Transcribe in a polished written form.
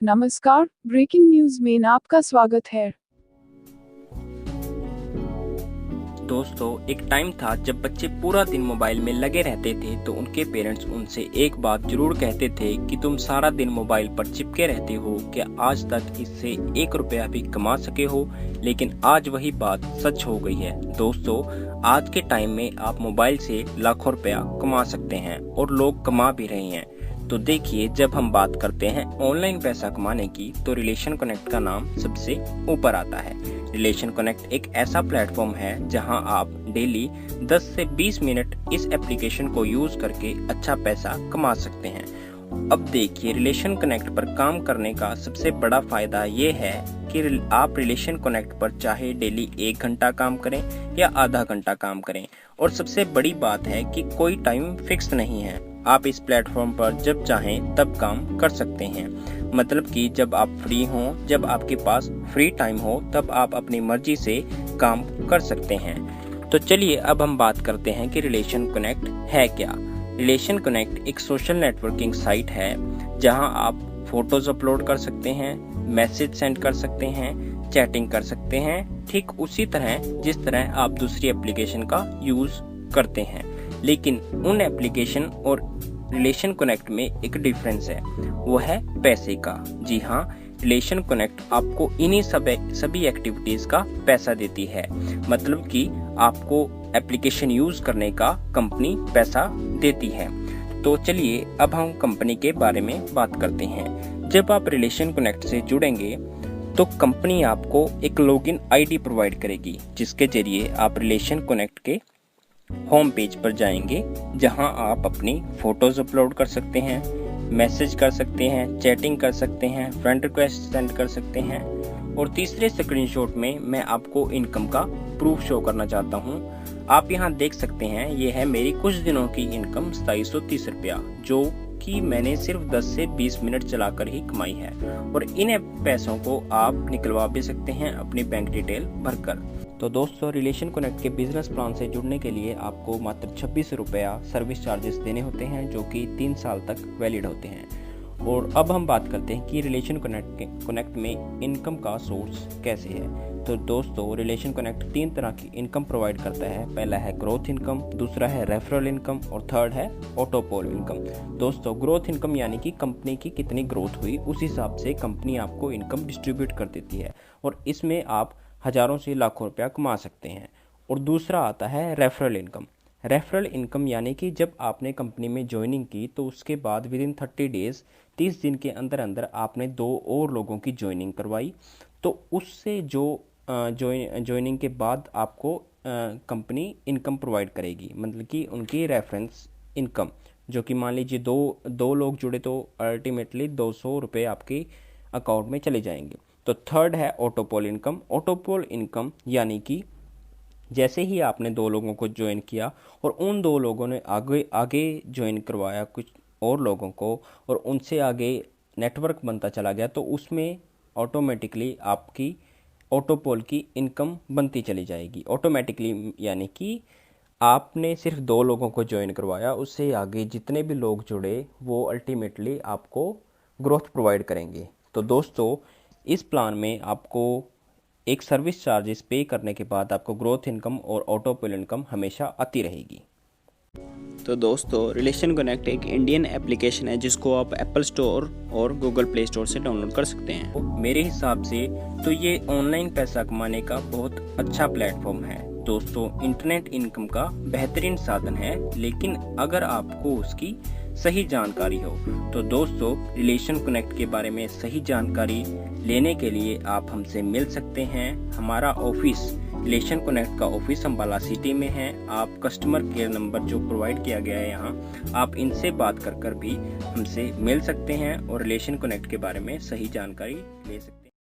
नमस्कार, breaking news में आपका स्वागत है। दोस्तों, एक टाइम था जब बच्चे पूरा दिन मोबाइल में लगे रहते थे तो उनके पेरेंट्स उनसे एक बात जरूर कहते थे कि तुम सारा दिन मोबाइल पर चिपके रहते हो, क्या आज तक इससे 1 रुपया भी कमा सके हो। लेकिन आज वही बात सच हो गई है। दोस्तों, आज के टाइम में आप मोबाइल से लाखों रुपया कमा सकते हैं और लोग कमा भी रहे हैं। तो देखिए, जब हम बात करते हैं ऑनलाइन पैसा कमाने की तो रिलेशन कनेक्ट का नाम सबसे ऊपर आता है। रिलेशन कनेक्ट एक ऐसा प्लेटफॉर्म है जहां आप डेली 10 से 20 मिनट इस एप्लीकेशन को यूज करके अच्छा पैसा कमा सकते हैं। अब देखिए, रिलेशन कनेक्ट पर काम करने का सबसे बड़ा फायदा ये है कि आप रिलेशन कनेक्ट पर चाहे डेली 1 घंटा काम करें या आधा घंटा काम करें, और सबसे बड़ी बात है कि कोई टाइम फिक्स नहीं है। आप इस प्लेटफॉर्म पर जब चाहें तब काम कर सकते हैं। मतलब कि जब आप फ्री हों, जब आपके पास फ्री टाइम हो, तब आप अपनी मर्जी से काम कर सकते हैं। तो चलिए अब हम बात करते हैं कि रिलेशन कनेक्ट है क्या। रिलेशन कनेक्ट एक सोशल नेटवर्किंग साइट है जहां आप फोटोज अपलोड कर सकते हैं, मैसेज सेंड कर सकते हैं, चैटिंग कर सकते हैं, ठीक उसी तरह जिस तरह आप दूसरी एप्लीकेशन का यूज करते हैं। लेकिन उन एप्लीकेशन और रिलेशन कनेक्ट में एक डिफरेंस है, वो है पैसे का। जी हाँ, रिलेशन कनेक्ट आपको इन्हीं सभी एक्टिविटीज का पैसा देती है। मतलब कि आपको एप्लीकेशन यूज करने का कंपनी पैसा देती है। तो चलिए अब हम कंपनी के बारे में बात करते हैं। जब आप रिलेशन कनेक्ट से जुड़ेंगे तो कंपनी आपको एक लॉगिन आईडी प्रोवाइड करेगी, जिसके जरिए आप रिलेशन कनेक्ट के होम पेज पर जाएंगे, जहां आप अपनी फोटोज अपलोड कर सकते हैं, मैसेज कर सकते हैं, चैटिंग कर सकते हैं, फ्रेंड रिक्वेस्ट सेंड कर सकते हैं। और तीसरे स्क्रीनशॉट में मैं आपको इनकम का प्रूफ शो करना चाहता हूं। आप यहां देख सकते हैं, ये है मेरी कुछ दिनों की इनकम 2730 रुपया, जो कि मैंने सिर्फ 10 से 20 मिनट चलाकर ही कमाई है। और इन पैसों को आप निकलवा भी सकते हैं अपनी बैंक डिटेल भरकर। तो दोस्तों, रिलेशन कनेक्ट के बिजनेस प्लान से जुड़ने के लिए आपको मात्र 26 रुपया सर्विस चार्जेस देने होते हैं, जो कि 3 साल तक वैलिड होते हैं। और अब हम बात करते हैं कि रिलेशन कनेक्ट में इनकम का सोर्स कैसे है। तो दोस्तों, रिलेशन कनेक्ट 3 तरह की इनकम प्रोवाइड करता है। पहला है ग्रोथ इनकम, दूसरा है रेफरल इनकम और थर्ड है ऑटोपोल इनकम। दोस्तों, ग्रोथ इनकम यानी कि कंपनी की कितनी ग्रोथ हुई उस हिसाब से कंपनी आपको इनकम डिस्ट्रीब्यूट कर देती है, और इसमें आप हजारों से लाखों रुपया कमा सकते हैं। और दूसरा आता है रेफरल इनकम। रेफरल इनकम यानी कि जब आपने कंपनी में ज्वाइनिंग की तो उसके बाद विदिन 30 डेज 30 दिन के अंदर अंदर आपने 2 और लोगों की ज्वाइनिंग करवाई, तो उससे जो ज्वाइनिंग के बाद आपको कंपनी इनकम प्रोवाइड करेगी। मतलब कि उनकी रेफरेंस इनकम, जो कि मान लीजिए दो लोग जुड़े तो अल्टीमेटली 200 रुपये आपके अकाउंट में चले जाएंगे। तो थर्ड है ऑटोपोल इनकम। ऑटोपोल इनकम यानी कि जैसे ही आपने 2 लोगों को ज्वाइन किया और उन 2 लोगों ने आगे ज्वाइन करवाया कुछ और लोगों को, और उनसे आगे नेटवर्क बनता चला गया, तो उसमें ऑटोमेटिकली आपकी ऑटोपोल की इनकम बनती चली जाएगी। ऑटोमेटिकली यानी कि आपने सिर्फ 2 लोगों को ज्वाइन करवाया, उससे आगे जितने भी लोग जुड़े वो अल्टीमेटली आपको ग्रोथ प्रोवाइड करेंगे। तो दोस्तों, इस प्लान में आपको एक सर्विस चार्जेस पे करने के बाद आपको ग्रोथ इनकम और ऑटोपोल इनकम हमेशा आती रहेगी। तो दोस्तों, रिलेशन कनेक्ट एक इंडियन एप्लीकेशन है जिसको आप एप्पल स्टोर और गूगल प्ले स्टोर से डाउनलोड कर सकते हैं। तो मेरे हिसाब से तो ये ऑनलाइन पैसा कमाने का बहुत अच्छा प्लेटफॉर्म है। दोस्तों, इंटरनेट इनकम का बेहतरीन साधन है, लेकिन अगर आपको उसकी सही जानकारी हो तो दोस्तों, रिलेशन कनेक्ट के बारे में सही जानकारी लेने के लिए आप हमसे मिल सकते हैं। हमारा ऑफिस रिलेशन कनेक्ट का ऑफिस अम्बाला सिटी में है। आप कस्टमर केयर नंबर जो प्रोवाइड किया गया है यहाँ, आप इनसे बात कर भी हमसे मिल सकते हैं और रिलेशन कनेक्ट के बारे में सही जानकारी ले सकते हैं।